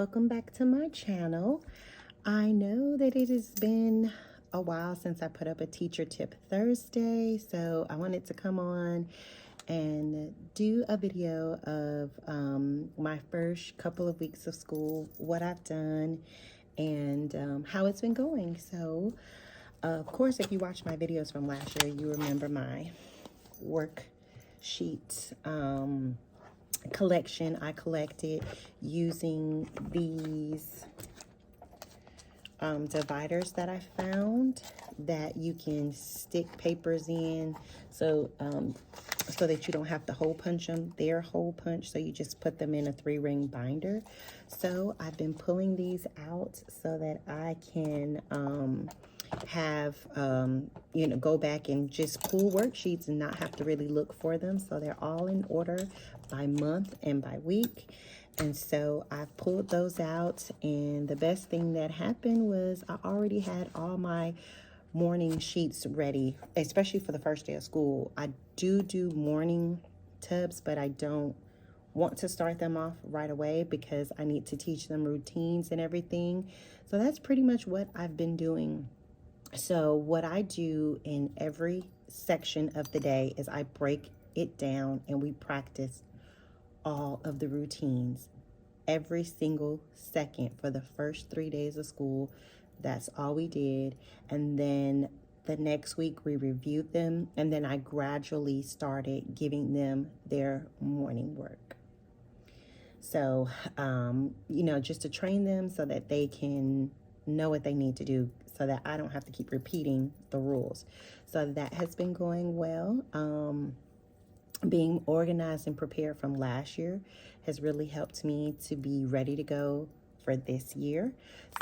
welcome back to my channel. I know that it has been a while since I put up a Teacher Tip Thursday, so I wanted to come on and do a video of my first couple of weeks of school, what I've done, and how it's been going. So, of course, if you watched my videos from last year, you remember my worksheet collection I collected using these dividers that I found that you can stick papers in, so that you don't have to hole punch them. They're hole punch, so you just put them in a 3-ring binder. So I've been pulling these out so that I can have go back and just pull worksheets and not have to really look for them. So they're all in order by month and by week. And so I've pulled those out, and the best thing that happened was I already had all my morning sheets ready, especially for the first day of school. I do morning tubs, but I don't want to start them off right away because I need to teach them routines and everything. So that's pretty much what I've been doing. So what I do in every section of the day is I break it down and we practice all of the routines every single second for the first 3 days of school. That's all we did. And then the next week we reviewed them, and then I gradually started giving them their morning work. So, just to train them so that they can know what they need to do, so that I don't have to keep repeating the rules. So that has been going well. Being organized and prepared from last year has really helped me to be ready to go for this year.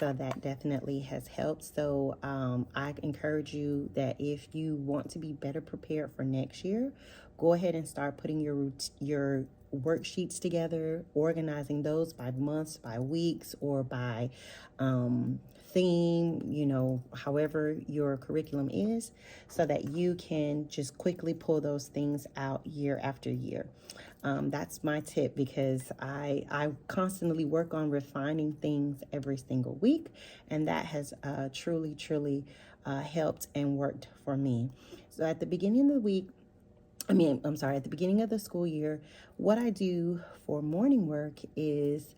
So that definitely has helped. So I encourage you that if you want to be better prepared for next year, go ahead and start putting your worksheets together, organizing those by months, by weeks, or by theme, however your curriculum is, so that you can just quickly pull those things out year after year. That's my tip, because I constantly work on refining things every single week, and that has truly helped and worked for me. So at the beginning of the week, at the beginning of the school year, what I do for morning work is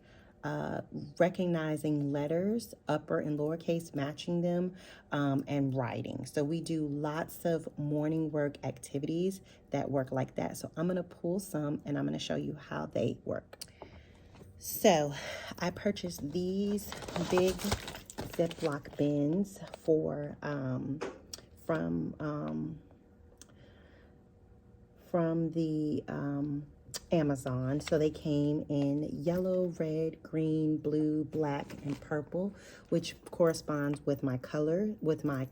recognizing letters, upper and lowercase, matching them, and writing. So we do lots of morning work activities that work like that. So I'm going to pull some and I'm going to show you how they work. So I purchased these big Ziploc bins from the Amazon. So they came in yellow, red, green, blue, black, and purple, which corresponds with my color, with my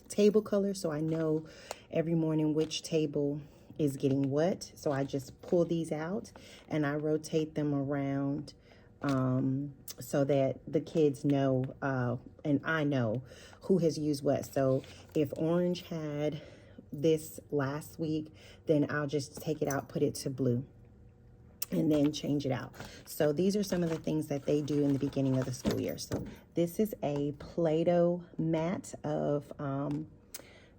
table color. So I know every morning which table is getting what. So I just pull these out and I rotate them around so that the kids know and I know who has used what. So if orange had this last week, then I'll just take it out, put it to blue, and then change it out. So these are some of the things that they do in the beginning of the school year. So this is a Play-Doh mat of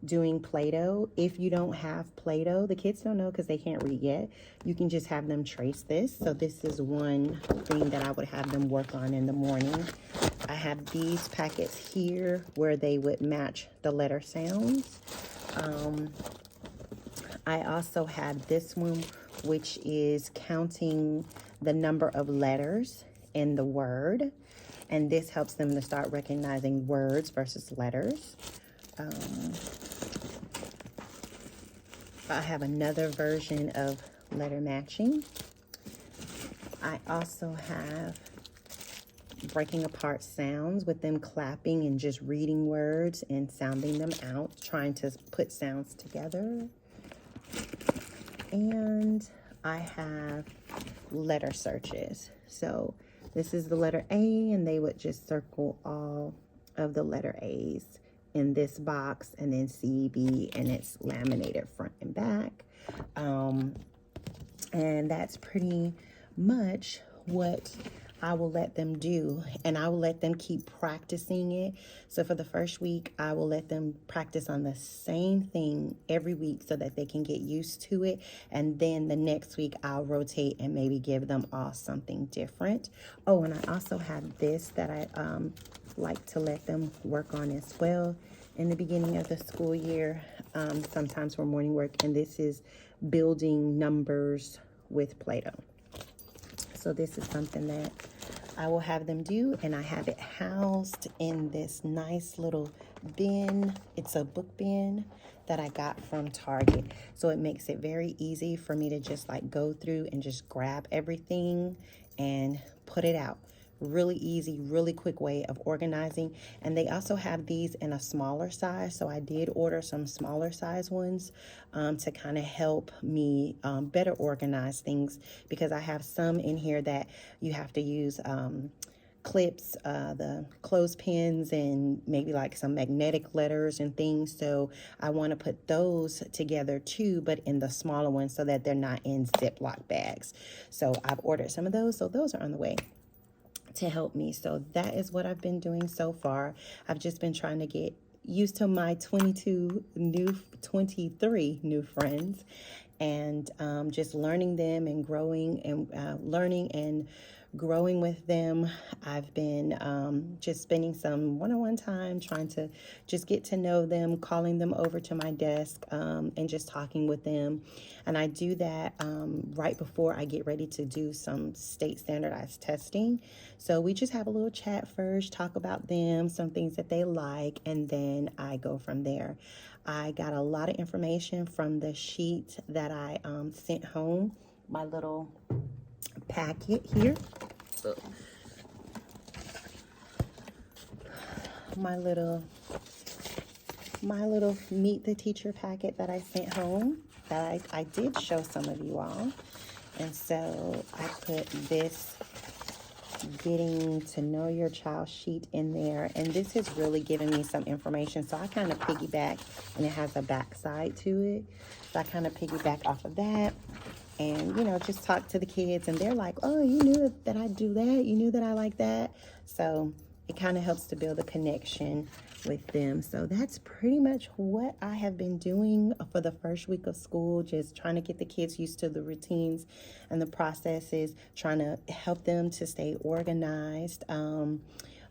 doing Play-Doh. If you don't have Play-Doh, the kids don't know because they can't read yet, you can just have them trace this. So this is one thing that I would have them work on in the morning. I have these packets here where they would match the letter sounds. I also have this one, which is counting the number of letters in the word. And this helps them to start recognizing words versus letters. I have another version of letter matching. I also have breaking apart sounds with them clapping and just reading words and sounding them out, trying to put sounds together. And I have letter searches. So this is the letter A, and they would just circle all of the letter A's in this box, and then C, B, and it's laminated front and back. And that's pretty much what I will let them do, and I will let them keep practicing it. So for the first week, I will let them practice on the same thing every week so that they can get used to it. And then the next week, I'll rotate and maybe give them all something different. Oh, and I also have this that I like to let them work on as well in the beginning of the school year, sometimes for morning work. And this is building numbers with Play-Doh. So this is something that I will have them do, and I have it housed in this nice little bin. It's a book bin that I got from Target. So it makes it very easy for me to just like go through and just grab everything and put it out. Really easy, really quick way of organizing. And they also have these in a smaller size. So I did order some smaller size ones to kind of help me better organize things, because I have some in here that you have to use clips, the clothespins, and maybe like some magnetic letters and things. So I want to put those together too, but in the smaller ones so that they're not in Ziploc bags. So I've ordered some of those. So those are on the way to help me. So that is what I've been doing so far. I've just been trying to get used to my 23 new friends, and just learning them and growing and learning and growing with them. I've been just spending some one-on-one time trying to just get to know them, calling them over to my desk, and just talking with them. And I do that right before I get ready to do some state standardized testing. So we just have a little chat first, talk about them, some things that they like, and then I go from there. I got a lot of information from the sheet that I sent home, my little packet here. My little Meet the Teacher packet that I sent home that I did show some of you all. And so I put this getting to know your child sheet in there, and this has really given me some information. So I kind of piggyback, and it has a back side to it, so I kind of piggyback off of that, and just talk to the kids, and they're like, oh, you knew that I do that, you knew that I like that. So it kind of helps to build a connection with them. So that's pretty much what I have been doing for the first week of school, just trying to get the kids used to the routines and the processes, trying to help them to stay organized.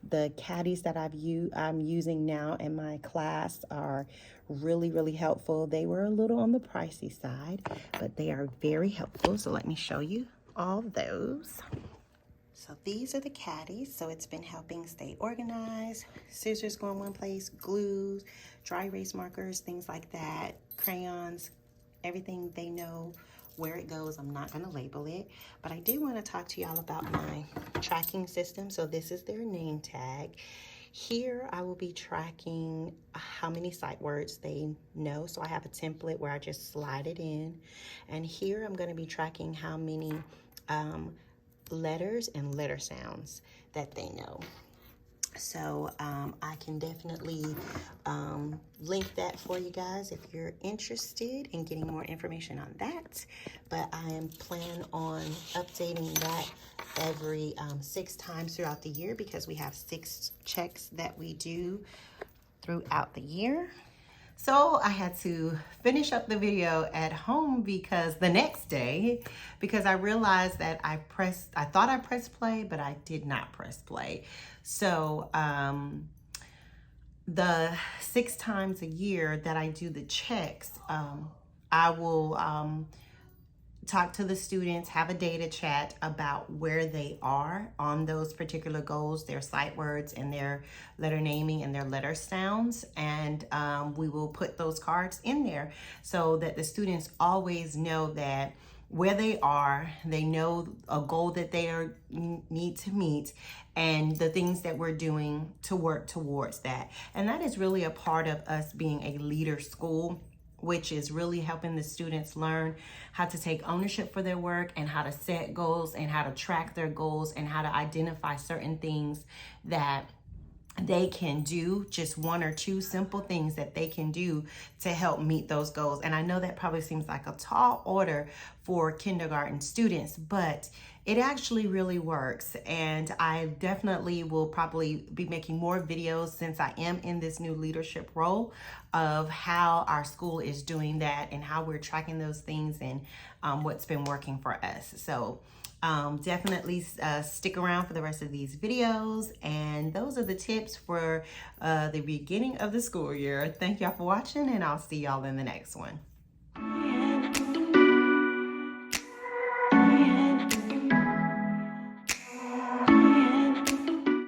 The caddies that I'm using now in my class are really, really helpful. They were a little on the pricey side, but they are very helpful. So let me show you all those. So these are the caddies. So it's been helping stay organized. Scissors go in one place, glues, dry erase markers, things like that, crayons, everything they know where it goes. I'm not going to label it, but I did want to talk to y'all about my tracking system. So this is their name tag. Here I will be tracking how many sight words they know. So I have a template where I just slide it in. And here I'm going to be tracking how many letters and letter sounds that they know. So I can definitely link that for you guys if you're interested in getting more information on that. But I am planning on updating that every 6 times throughout the year, because we have 6 checks that we do throughout the year. So I had to finish up the video at home because the next day, because I realized that I thought I pressed play, but I did not press play. So the 6 times a year that I do the checks, I will talk to the students, have a data chat about where they are on those particular goals, their sight words and their letter naming and their letter sounds. And we will put those cards in there so that the students always know that where they are, they know a goal that they need to meet, and the things that we're doing to work towards that. And that is really a part of us being a leader school, which is really helping the students learn how to take ownership for their work and how to set goals and how to track their goals and how to identify certain things that they can do, just 1 or 2 simple things that they can do to help meet those goals. And I know that probably seems like a tall order for kindergarten students, but It actually really works, and I definitely will probably be making more videos since I am in this new leadership role of how our school is doing that and how we're tracking those things and what's been working for us. So definitely stick around for the rest of these videos, and those are the tips for the beginning of the school year. Thank y'all for watching, and I'll see y'all in the next one.